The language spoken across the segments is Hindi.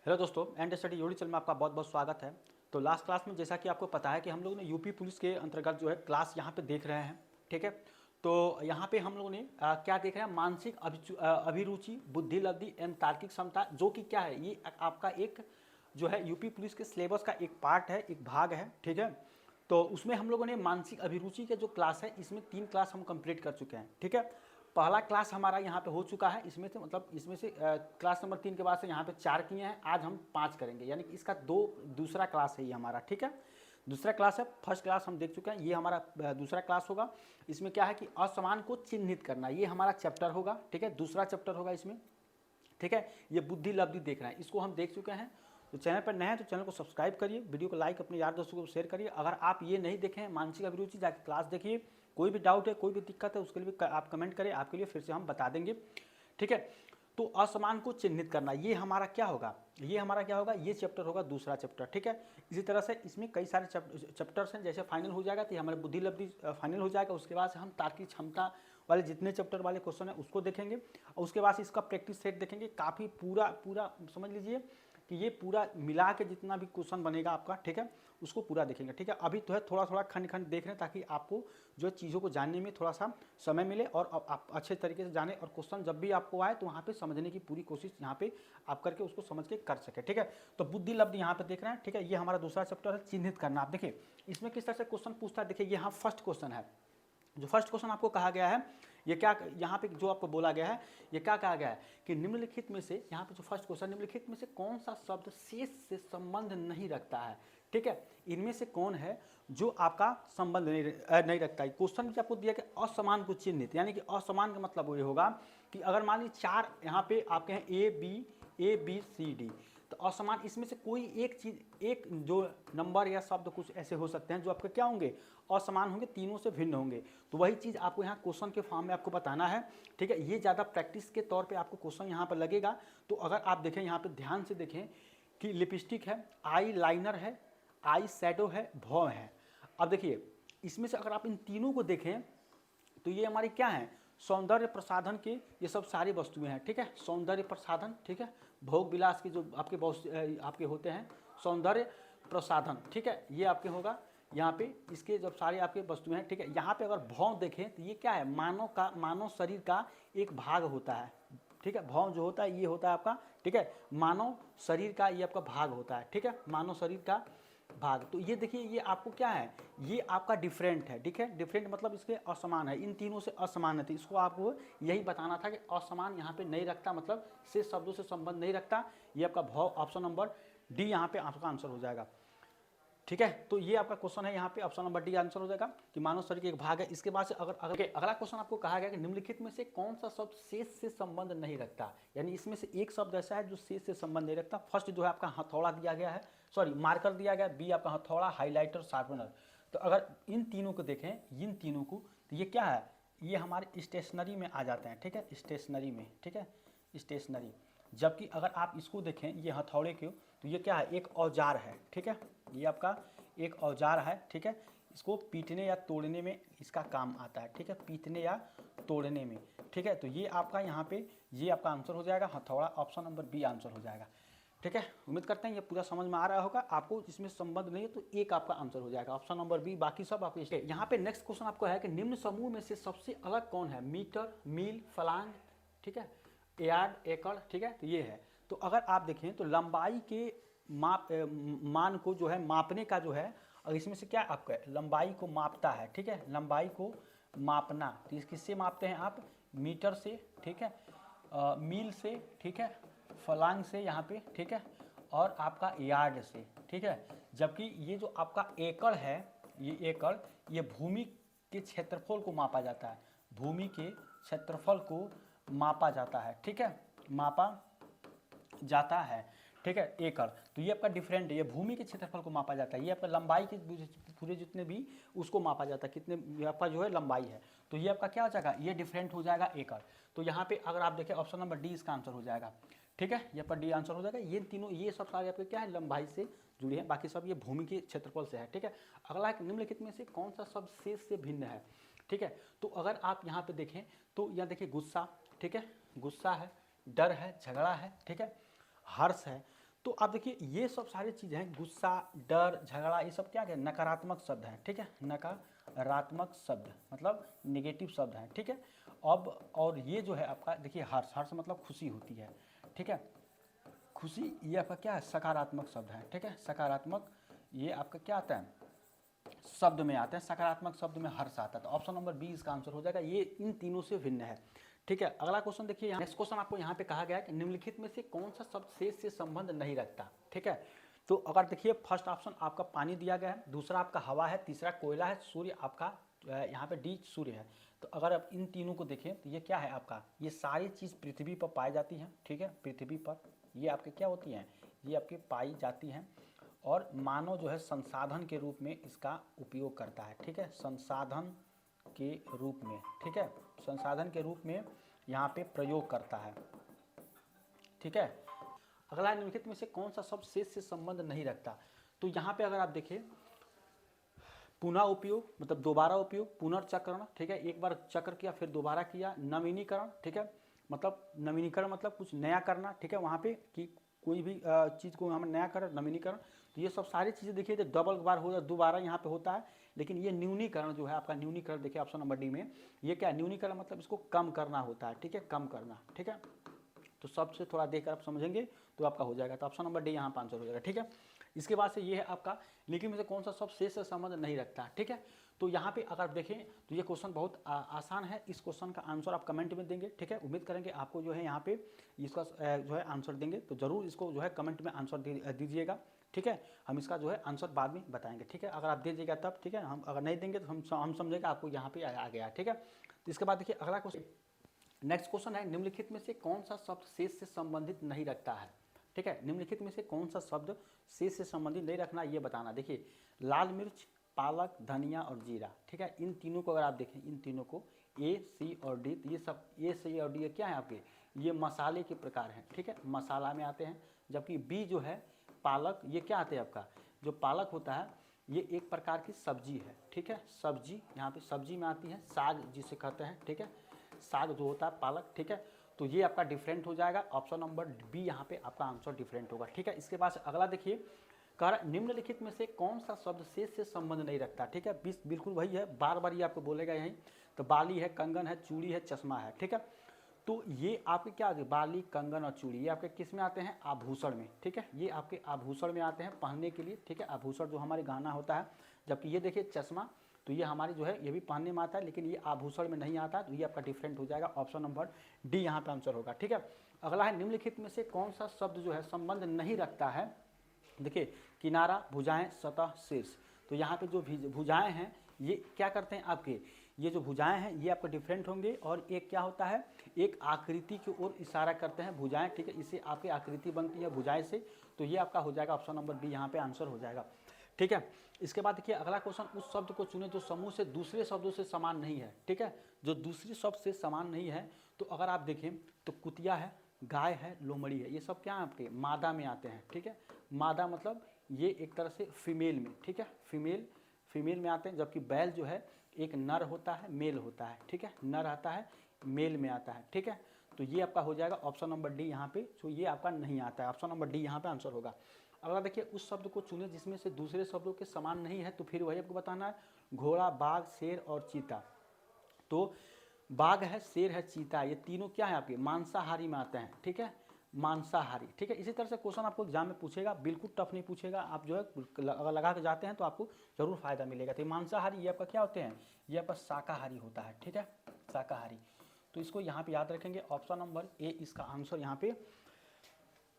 हेलो दोस्तों, एंड स्टडी यूट्यूब चैनल में आपका बहुत बहुत स्वागत है। तो लास्ट क्लास में जैसा कि आपको पता है कि हम लोगों ने यूपी पुलिस के अंतर्गत जो है क्लास यहाँ पे देख रहे हैं। ठीक है, तो यहाँ पे हम लोगों ने क्या देख रहे हैं, मानसिक अभिरुचि, बुद्धि लब्धि एवं तार्किक क्षमता, जो कि क्या है, ये आपका एक जो है यूपी पुलिस के सिलेबस का एक पार्ट है, एक भाग है। ठीक है, तो उसमें हम लोगों ने मानसिक अभिरुचि के जो क्लास है, इसमें 3 क्लास हम कंप्लीट कर चुके हैं। ठीक है, पहला क्लास हमारा यहाँ पे हो चुका है, इसमें से मतलब इसमें से क्लास नंबर 3 के बाद से यहाँ पे 4 किए हैं, आज हम 5 करेंगे, यानी कि इसका दूसरा क्लास है ये हमारा। ठीक है, दूसरा क्लास है, फर्स्ट क्लास हम देख चुके हैं, ये हमारा दूसरा क्लास होगा। इसमें क्या है कि असमान को चिन्हित करना, ये हमारा चैप्टर होगा। ठीक है, दूसरा चैप्टर होगा इसमें। ठीक है, ये बुद्धि लब्धि देख रहे हैं, इसको हम देख चुके हैं। तो चैनल पर नए हैं तो चैनल को सब्सक्राइब करिए, वीडियो को लाइक, अपने यार दोस्तों को शेयर करिए। अगर आप ये नहीं देखें हैं मानसिक अभिरुचि, जाके क्लास देखिए। कोई भी डाउट है, कोई भी दिक्कत है, उसके लिए भी आप कमेंट करें, आपके लिए फिर से हम बता देंगे। ठीक है, तो असमान को चिन्हित करना, ये हमारा क्या होगा, ये चैप्टर होगा, दूसरा चैप्टर। ठीक है, इसी तरह से इसमें कई सारे चैप्टर्स हैं, जैसे फाइनल हो जाएगा तो ये हमारे बुद्धि लब्धि फाइनल हो जाएगा। उसके बाद से हम तार्किक क्षमता वाले जितने चैप्टर वाले क्वेश्चन है उसको देखेंगे, और उसके बाद से इसका प्रैक्टिस सेट देखेंगे। काफ़ी पूरा समझ लीजिए कि ये पूरा मिला के जितना भी क्वेश्चन बनेगा आपका, ठीक है, उसको पूरा देखेंगे। ठीक है, अभी तो है थोड़ा खंड देख रहे हैं, ताकि आपको जो चीज़ों को जानने में थोड़ा सा समय मिले और आप अच्छे तरीके से जाने, और क्वेश्चन जब भी आपको आए तो वहाँ पे समझने की पूरी कोशिश यहाँ पे आप करके उसको समझ के कर सके। ठीक है, तो बुद्धि लब्धि यहाँ पे देख रहे हैं। ठीक है, ये हमारा दूसरा चैप्टर है, चिन्हित करना। आप देखिए इसमें किस तरह से क्वेश्चन पूछता है। देखिए यहाँ फर्स्ट क्वेश्चन है, जो फर्स्ट क्वेश्चन आपको कहा गया है, ये क्या यहाँ पे जो आपको बोला गया है, ये क्या कहा गया है कि निम्नलिखित में से, यहाँ पे जो फर्स्ट क्वेश्चन, निम्नलिखित में से कौन सा शब्द शेष से संबंध नहीं रखता है। ठीक है, इनमें से कौन है जो आपका संबंध नहीं रखता है। क्वेश्चन भी आपको दिया कि असमान को चिन्हित, यानी कि असमान का मतलब ये होगा कि अगर मान लीजिए 4 यहाँ पे आपके हैं ए बी सी डी, तो असमान इसमें से कोई एक चीज़, एक जो नंबर या शब्द कुछ ऐसे हो सकते हैं जो आपके क्या होंगे, असमान होंगे, तीनों से भिन्न होंगे। तो वही चीज़ आपको यहाँ क्वेश्चन के फॉर्म में आपको बताना है। ठीक है, ये ज़्यादा प्रैक्टिस के तौर पे आपको क्वेश्चन यहाँ पर लगेगा। तो अगर आप देखें यहाँ पे ध्यान से देखें कि लिपस्टिक है, आई लाइनर है, आई शैडो है, भौं है। अब देखिए इसमें से अगर आप इन तीनों को देखें तो ये हमारी क्या है, सौंदर्य प्रसाधन के ये सब सारी वस्तुएं हैं। ठीक है, सौंदर्य प्रसाधन, ठीक है, भोग विलास के जो आपके होते हैं सौंदर्य प्रसाधन। ठीक है, ये आपके होगा यहाँ पे, इसके जब सारे आपके वस्तुएं हैं। ठीक है, यहाँ पे अगर भौं देखें तो ये क्या है, मानव शरीर का एक भाग होता है। ठीक है, भौं जो होता है ये होता है आपका, ठीक है, मानव शरीर का ये आपका भाग होता है। ठीक है, मानव शरीर का भाग। तो ये देखिए ये आपको क्या है, ये आपका डिफरेंट है। ठीक है, डिफरेंट मतलब इसके असमान है, इन तीनों से असमान है। तो इसको आपको यही बताना था कि असमान यहाँ पे नहीं रखता, मतलब से शब्दों से संबंध नहीं रखता। ये आपका भाव ऑप्शन नंबर डी यहाँ पे आपका आंसर हो जाएगा। ठीक है, तो ये आपका क्वेश्चन है, यहाँ पे ऑप्शन नंबर डी आंसर हो जाएगा कि मानव शरीर का एक भाग है। इसके बाद से अगला क्वेश्चन आपको कहा गया कि निम्नलिखित में से कौन सा शब्द शेष से संबंध नहीं रखता, यानी इसमें से एक शब्द ऐसा है जो शेष से संबंध नहीं रखता। फर्स्ट जो है आपका हथौड़ा दिया गया है, सॉरी मार्कर दिया गया, बी आपका हथौड़ा, हाईलाइटर, शार्पनर। तो अगर इन तीनों को देखें, इन तीनों को, तो ये क्या है, ये हमारे स्टेशनरी में आ जाते हैं। ठीक है, स्टेशनरी में, ठीक है, स्टेशनरी। जबकि अगर आप इसको देखें, ये हथौड़े के, तो ये क्या है, एक औजार है। ठीक है, ये आपका एक औजार है। ठीक है, इसको पीटने या तोड़ने में इसका काम आता है। ठीक है, पीटने या तोड़ने में। ठीक है, तो ये आपका यहाँ पे ये आपका आंसर हो जाएगा हथौड़ा, ऑप्शन नंबर बी आंसर हो जाएगा। ठीक है, उम्मीद करते हैं ये पूरा समझ में आ रहा होगा आपको। इसमें संबंध नहीं है तो एक आपका आंसर हो जाएगा, ऑप्शन नंबर बी, बाकी सब आपको। यहाँ पे नेक्स्ट क्वेश्चन आपको है कि निम्न समूह में से सबसे अलग कौन है, मीटर, मील, फलांग, ठीक है, यार्ड, एकड़। ठीक है, तो ये है। तो अगर आप देखें तो लंबाई के मान को जो है मापने का जो है, और इसमें से क्या आपका लंबाई को मापता है। ठीक है, लंबाई को मापना, तो इस किससे मापते हैं आप, मीटर से, ठीक है, मील से, ठीक है, फलांग से यहाँ पे, ठीक है, और आपका यार्ड से। ठीक है, जबकि ये जो आपका एकड़ है, ये एकड़, ये भूमि के क्षेत्रफल को मापा जाता है, भूमि के क्षेत्रफल को मापा जाता है। ठीक है, मापा जाता है। ठीक है, एकड़, तो ये आपका डिफरेंट है, ये भूमि के क्षेत्रफल को मापा जाता है। ये आपका लंबाई के पूरे जितने भी उसको मापा जाता है, कितने आपका जो है लंबाई है। तो ये आपका क्या हो जाएगा, ये डिफरेंट हो जाएगा, एकड़। तो यहाँ पे अगर आप देखें ऑप्शन नंबर डी इसका आंसर हो जाएगा। ठीक है, यहाँ पर डी आंसर हो जाएगा। ये तीनों, ये सब सारे आपके क्या है, लंबाई से जुड़े हैं, बाकी सब ये भूमि के क्षेत्रफल से है। ठीक है, अगला निम्नलिखित में से कौन सा शब्द शेष से भिन्न है। ठीक है, तो अगर आप यहाँ पे देखें तो यहाँ देखिए गुस्सा, ठीक है, गुस्सा है, डर है, झगड़ा है, ठीक है, हर्ष है। तो आप देखिए ये सब सारी चीज़ें हैं, गुस्सा, डर, झगड़ा, ये सब क्या है, नकारात्मक शब्द हैं, ठीक है, नकारात्मक शब्द मतलब नेगेटिव शब्द हैं, ठीक है। अब और ये जो है आपका देखिए हर्ष, हर्ष मतलब खुशी होती है, ठीक है, खुशी ये आपका क्या है, सकारात्मक शब्द है, ठीक है, सकारात्मक ये आपका क्या आता है, शब्द में आते हैं, सकारात्मक शब्द में हर्ष आता है। तो ऑप्शन नंबर बी इसका आंसर हो जाएगा, ये इन तीनों से भिन्न है, ठीक है। अगला क्वेश्चन देखिए, नेक्स्ट क्वेश्चन आपको यहाँ पे कहा गया है कि निम्नलिखित में से कौन सा शब्द शेष से संबंध नहीं रखता, ठीक है। तो अगर देखिए फर्स्ट ऑप्शन आपका पानी दिया गया है, दूसरा आपका हवा है, तीसरा कोयला है, सूर्य आपका यहाँ पे डी सूर्य है। तो अगर आप इन तीनों को देखें तो ये क्या है आपका, ये सारी चीज़ पृथ्वी पर पाई जाती हैं, ठीक है, पृथ्वी पर ये आपके क्या होती हैं, ये आपके पाई जाती हैं और मानव जो है संसाधन के रूप में इसका उपयोग करता है, ठीक है, संसाधन के रूप में, ठीक है, संसाधन के रूप में यहाँ पे प्रयोग करता है, ठीक है। अगला निम्नलिखित में से कौन सा शब्द शेष से संबंध नहीं रखता। तो यहाँ पे अगर आप देखें पुनः उपयोग मतलब दोबारा उपयोग, पुनर्चक्रण, ठीक है, एक बार चक्र किया फिर दोबारा किया, नवीनीकरण, ठीक है, मतलब नवीनीकरण मतलब कुछ नया करना, ठीक है, वहाँ पे कि कोई भी चीज़ को हम नया करें, नवीनीकरण। तो ये सब सारी चीज़ें देखिए तो डबल बार हो दोबारा यहाँ पे होता है, लेकिन ये न्यूनीकरण जो है आपका, न्यूनीकरण देखिए ऑप्शन नंबर डी में, ये क्या न्यूनीकरण मतलब इसको कम करना होता है, ठीक है, कम करना, ठीक है। तो सबसे थोड़ा देखकर आप समझेंगे तो आपका हो जाएगा, तो ऑप्शन नंबर डी यहाँ पर आंसर हो जाएगा, ठीक है। इसके बाद से ये है आपका लेकिन में से कौन सा शब्द शेष से संबंध नहीं रखता, ठीक है। तो यहाँ पे अगर देखें तो ये क्वेश्चन बहुत आसान है, इस क्वेश्चन का आंसर आप कमेंट में देंगे, ठीक है, उम्मीद करेंगे आपको जो है यहाँ पे इसका जो है आंसर देंगे, तो जरूर इसको जो है कमेंट में आंसर दीजिएगा, ठीक है। हम इसका जो है आंसर बाद में बताएंगे, ठीक है, अगर आप दे दीजिएगा तब, ठीक है, हम अगर नहीं देंगे तो हम समझेंगे आपको यहाँ पे आ गया, ठीक है। तो इसके बाद देखिए अगला क्वेश्चन, नेक्स्ट क्वेश्चन है निम्नलिखित में से कौन सा शब्द शेष से संबंधित नहीं रखता है, ठीक है, निम्नलिखित में से कौन सा शब्द शेष से संबंधित नहीं रखना ये बताना। देखिए लाल मिर्च, पालक, धनिया और जीरा, ठीक है, इन तीनों को अगर आप देखें, इन तीनों को ए, सी और डी, तो ये सब ए, सी और डी ये क्या है आपके, ये मसाले के प्रकार हैं, ठीक है, मसाला में आते हैं। जबकि बी जो है पालक, ये क्या आते हैं आपका, जो पालक होता है ये एक प्रकार की सब्जी है, ठीक है, सब्जी यहाँ पे सब्जी में आती है, साग जिसे कहते हैं, ठीक है, साग जो होता है पालक, ठीक है। तो ये आपका डिफरेंट हो जाएगा, ऑप्शन नंबर बी यहाँ पे आपका आंसर डिफरेंट होगा, ठीक है। इसके बाद अगला देखिए, कर निम्नलिखित में से कौन सा शब्द शेष से संबंध नहीं रखता, ठीक है, बिल्कुल वही है, बार बार ये आपको बोलेगा यहीं। तो बाली है, कंगन है, चूड़ी है, चश्मा है, ठीक है। तो ये आपके क्या आते हैं, बाली, कंगन और चूड़ी, ये आपके किस में आते हैं, आभूषण में, ठीक है, ये आपके आभूषण में आते हैं पहनने के लिए, ठीक है, आभूषण जो हमारे गहना होता है। जबकि ये देखिए चश्मा, तो ये हमारी जो है ये भी पहनने में आता है, लेकिन ये आभूषण में नहीं आता, तो ये आपका डिफरेंट हो जाएगा, ऑप्शन नंबर डी यहाँ पे आंसर होगा, ठीक है। अगला है निम्नलिखित में से कौन सा शब्द जो है संबंध नहीं रखता है। देखिए किनारा, भुजाएं, सतह, शीर्ष, तो यहाँ पे जो भुजाएं हैं ये क्या करते हैं आपके, ये जो भुजाएं हैं ये आपके डिफरेंट होंगे, और एक क्या होता है, एक आकृति की ओर इशारा करते हैं भुजाएं, ठीक है, इससे आपकी आकृति बनती है भुजाएं से। तो ये आपका हो जाएगा ऑप्शन नंबर बी यहाँ पे आंसर हो जाएगा, ठीक है। इसके बाद देखिए अगला क्वेश्चन, उस शब्द को चुने जो समूह से दूसरे शब्दों से समान नहीं है, ठीक है, जो दूसरे शब्द से समान नहीं है। तो अगर आप देखें तो कुतिया है, गाय है, लोमड़ी है, ये सब क्या है आपके मादा में आते हैं, ठीक है। मादा मतलब ये एक तरह से फीमेल में, ठीक है, फीमेल में आते हैं। जबकि बैल जो है एक नर होता है, मेल होता है, ठीक है, नर आता है, मेल में आता है, ठीक है। तो ये आपका हो जाएगा ऑप्शन नंबर डी यहाँ पे, तो ये आपका नहीं आता है, ऑप्शन नंबर डी यहाँ पे आंसर होगा। अगला देखिए, उस शब्द को चुने जिसमें से दूसरे शब्दों के समान नहीं है, तो फिर वही आपको बताना है, घोड़ा, बाघ, शेर और चीता। तो बाघ है, शेर है, चीता, ये तीनों क्या है आपके मांसाहारी में आते हैं, ठीक है, मांसाहारी, ठीक है। इसी तरह से क्वेश्चन आपको एग्जाम में पूछेगा, बिल्कुल टफ नहीं पूछेगा, आप जो है अगर लगा के जाते हैं तो आपको जरूर फायदा मिलेगा। तो मांसाहारी ये आपका क्या होते हैं, ये आपका शाकाहारी होता है, ठीक है, शाकाहारी। तो इसको यहाँ पे याद रखेंगे, ऑप्शन नंबर ए इसका आंसर यहाँ पे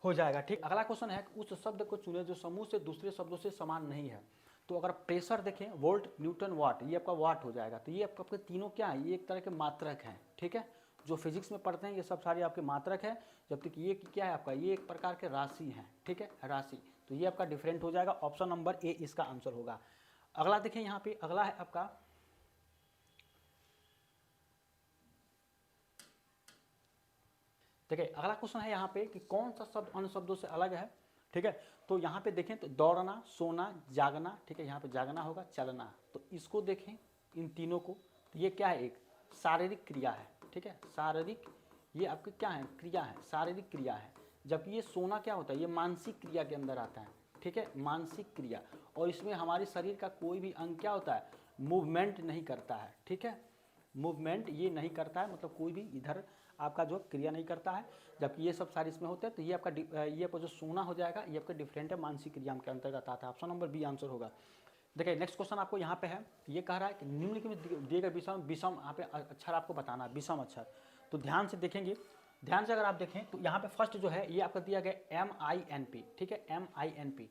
हो जाएगा, ठीक। अगला क्वेश्चन है, उस शब्द को चुने जो समूह से दूसरे शब्दों से समान नहीं है। तो अगर प्रेशर देखें, वोल्ट, न्यूटन, वाट, ये आपका वाट हो जाएगा। तो ये आपके तीनों क्या है, ये एक तरह के मात्रक हैं, ठीक है, जो फिजिक्स में पढ़ते हैं ये सब सारे आपके मात्रक है। जब तक ये क्या है आपका, ये एक प्रकार के राशि हैं, ठीक है, राशि। तो ये आपका डिफरेंट हो जाएगा, ऑप्शन नंबर ए इसका आंसर होगा। अगला देखें यहाँ पे, अगला है आपका देखिए, अगला क्वेश्चन है यहाँ पे कि कौन सा शब्द अन्य शब्दों से अलग है, ठीक है। तो यहाँ पे देखें तो दौड़ना, सोना, जागना, ठीक है, यहाँ पे जागना होगा, चलना। तो इसको देखें इन तीनों को, तो ये क्या है, एक शारीरिक क्रिया है, ठीक है, शारीरिक, ये आपकी क्या है, क्रिया है, शारीरिक क्रिया है। जबकि ये सोना क्या होता है, ये मानसिक क्रिया के अंदर आता है, ठीक है, मानसिक क्रिया। और इसमें हमारे शरीर का कोई भी अंग क्या होता है, मूवमेंट नहीं करता है, ठीक है, मूवमेंट ये नहीं करता है, मतलब कोई भी इधर आपका जो क्रिया नहीं करता है, जबकि ये सब सारे इसमें होते हैं। तो ये आपका जो सोना हो जाएगा, ये आपका डिफरेंट है, मानसिक क्रिया के अंतर्गत आता है। ऑप्शन नंबर बी आंसर होगा। देखिए नेक्स्ट क्वेश्चन आपको यहाँ पे है, ये कह रहा है कि निम्नलिखित में दिए गए विषम यहाँ पे अक्षर आपको बताना है, विषम अक्षर। तो ध्यान से देखेंगे, ध्यान से अगर आप देखें तो यहाँ पे फर्स्ट जो है ये आपका दिया गया MINP, ठीक है, MINP।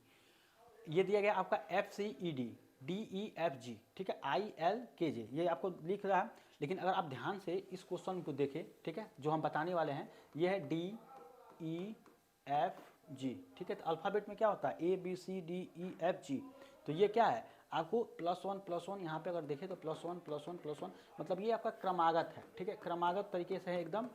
ये दिया गया आपका FCED, DEFG, ठीक है, ILKJ, ये आपको लिख रहा है। लेकिन अगर आप ध्यान से इस क्वेश्चन को देखें, ठीक है, जो हम बताने वाले हैं, ये है DEFG, ठीक है। तो अल्फ़ाबेट में क्या होता है, ABCDEFG। तो ये क्या है, आपको +1 यहाँ पे अगर देखें तो +1 मतलब ये आपका क्रमागत है, ठीक है, क्रमागत तरीके से है एकदम,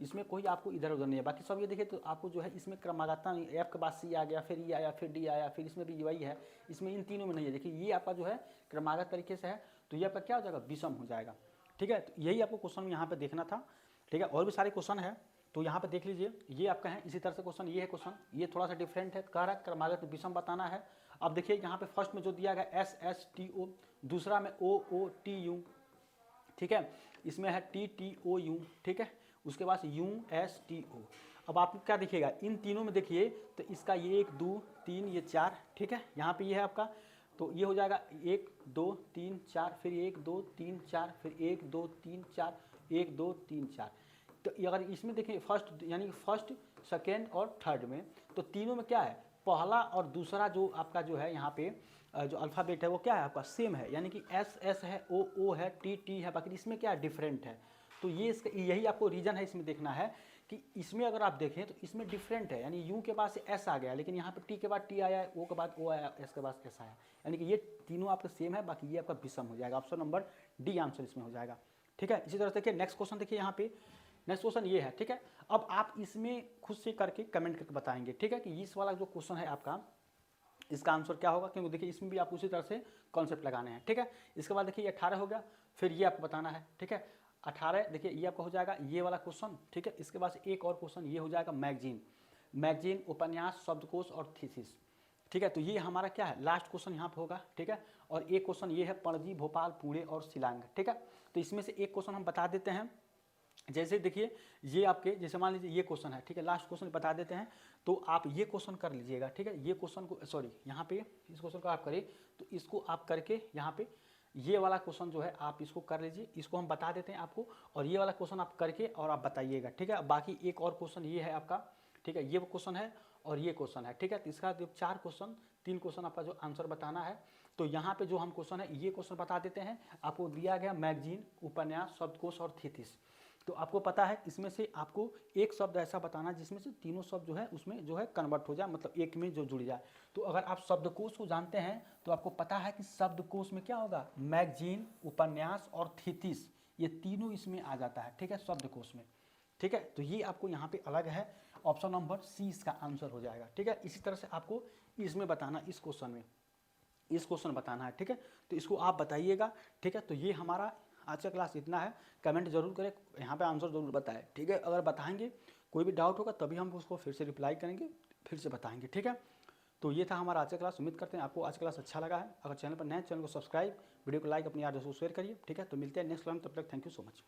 इसमें कोई आपको इधर उधर नहीं है। बाकी सब ये देखिए तो आपको जो है इसमें क्रमागतता नहीं, F के बाद C आ गया, फिर E आया, फिर D आया, फिर इसमें भी वही है, इसमें इन तीनों में नहीं है। देखिए ये आपका जो है क्रमागत तरीके से है, तो ये आपका क्या हो जाएगा, विषम हो जाएगा, ठीक है। तो यही आपको क्वेश्चन में यहाँ पे देखना था, ठीक है। और भी सारे क्वेश्चन है तो यहाँ पे देख लीजिए, ये आपका है इसी तरह से क्वेश्चन, ये है क्वेश्चन, ये थोड़ा सा डिफरेंट है, कह रहा है क्रमागत विषम बताना है। अब देखिए यहाँ पे फर्स्ट में जो दिया गया SSTO, दूसरा में OOTU, ठीक है, इसमें है TTOU, ठीक है, उसके बाद USTO। अब आप क्या देखिएगा, इन तीनों में देखिए तो इसका ये 1 2 3 ये 4, ठीक है, यहाँ पे ये है आपका, तो ये हो जाएगा 1 2 3 4, फिर 1 2 3 4, फिर 1 2 3 4, 1 2 3 4। तो अगर इसमें देखिए फर्स्ट यानी फर्स्ट सेकेंड और थर्ड में, तो तीनों में क्या है, पहला और दूसरा जो आपका जो है यहाँ पे जो अल्फ़ाबेट है वो क्या है आपका सेम है, यानी कि SS है, OO है, TT है, बाकी इसमें क्या है डिफरेंट है। तो ये इसका यही आपको रीज़न है इसमें देखना है कि इसमें अगर आप देखें तो इसमें डिफरेंट है, यानी U के बाद से S आ गया, लेकिन यहाँ पे T के बाद T आया, O के बाद O आया, S के बाद S आया, यानी कि ये तीनों आपका सेम है, बाकी ये आपका विषम हो जाएगा। ऑप्शन नंबर D आंसर इसमें हो जाएगा, ठीक है। इसी तरह से देखिए नेक्स्ट क्वेश्चन, देखिए यहाँ पे नेक्स्ट क्वेश्चन ये है, ठीक है। अब आप इसमें खुद से करके कमेंट करके बताएंगे, ठीक है, कि इस वाला जो क्वेश्चन है आपका, इसका आंसर क्या होगा, क्योंकि देखिए इसमें भी आप उसी तरह से कॉन्सेप्ट लगाने हैं, ठीक है। इसके बाद देखिए ये 18 हो गया, फिर ये आपको बताना है, ठीक है। 18 देखिए ये आपका हो जाएगा ये वाला क्वेश्चन, ठीक है। इसके बाद एक और क्वेश्चन ये हो जाएगा मैगजीन, उपन्यास, शब्दकोश और थीसिस, ठीक है। तो ये हमारा क्या है, लास्ट क्वेश्चन यहाँ पे होगा, ठीक है। और एक क्वेश्चन ये है पणजी, भोपाल, पुणे और शिलांग, ठीक है। तो इसमें से एक क्वेश्चन हम बता देते हैं। जैसे देखिए ये आपके, जैसे मान लीजिए ये क्वेश्चन है, ठीक है, लास्ट क्वेश्चन बता देते हैं, तो आप ये क्वेश्चन कर लीजिएगा, ठीक है। ये क्वेश्चन को सॉरी यहाँ पे इस क्वेश्चन को आप करिए, तो इसको आप करके यहाँ पे ये वाला क्वेश्चन जो है आप इसको कर लीजिए, इसको हम बता देते हैं आपको, और ये वाला क्वेश्चन आप करके और आप बताइएगा, ठीक है। बाकी एक और क्वेश्चन ये है आपका, ठीक है, ये वो क्वेश्चन है और ये क्वेश्चन है, ठीक है। तो इसका जो 4 क्वेश्चन 3 क्वेश्चन आपका जो आंसर बताना है। तो यहाँ पे जो हम क्वेश्चन है ये क्वेश्चन बता देते हैं, आपको दिया गया मैगजीन, उपन्यास, शब्दकोश और थीसिस। तो आपको पता है इसमें से आपको एक शब्द ऐसा बताना जिसमें से तीनों शब्द जो है उसमें जो है कन्वर्ट हो जाए, मतलब एक में जो जुड़ जाए। तो अगर आप शब्दकोश को जानते हैं तो आपको पता है कि शब्दकोश में क्या होगा, मैगजीन, उपन्यास और थीसिस, ये तीनों इसमें आ जाता है, ठीक है, शब्दकोश में, ठीक है। तो ये आपको यहाँ पे अलग है, ऑप्शन नंबर C इसका आंसर हो जाएगा, ठीक है। इसी तरह से आपको इसमें बताना, इस क्वेश्चन में इस क्वेश्चन बताना है, ठीक है। तो इसको आप बताइएगा, ठीक है। तो ये हमारा आज का क्लास इतना है, कमेंट जरूर करें, यहाँ पे आंसर जरूर बताएं, ठीक है। अगर बताएंगे कोई भी डाउट होगा तभी हम उसको फिर से रिप्लाई करेंगे, फिर से बताएंगे, ठीक है। तो ये था हमारा आज का क्लास। उम्मीद करते हैं आपको आज का क्लास अच्छा लगा है। अगर चैनल पर नए, चैनल को सब्सक्राइब, वीडियो को लाइक, अपनी यार दोस्तों को शेयर करिए, ठीक है। तो मिलते हैं नेक्स्ट क्लास, तब तक थैंक यू सो मच।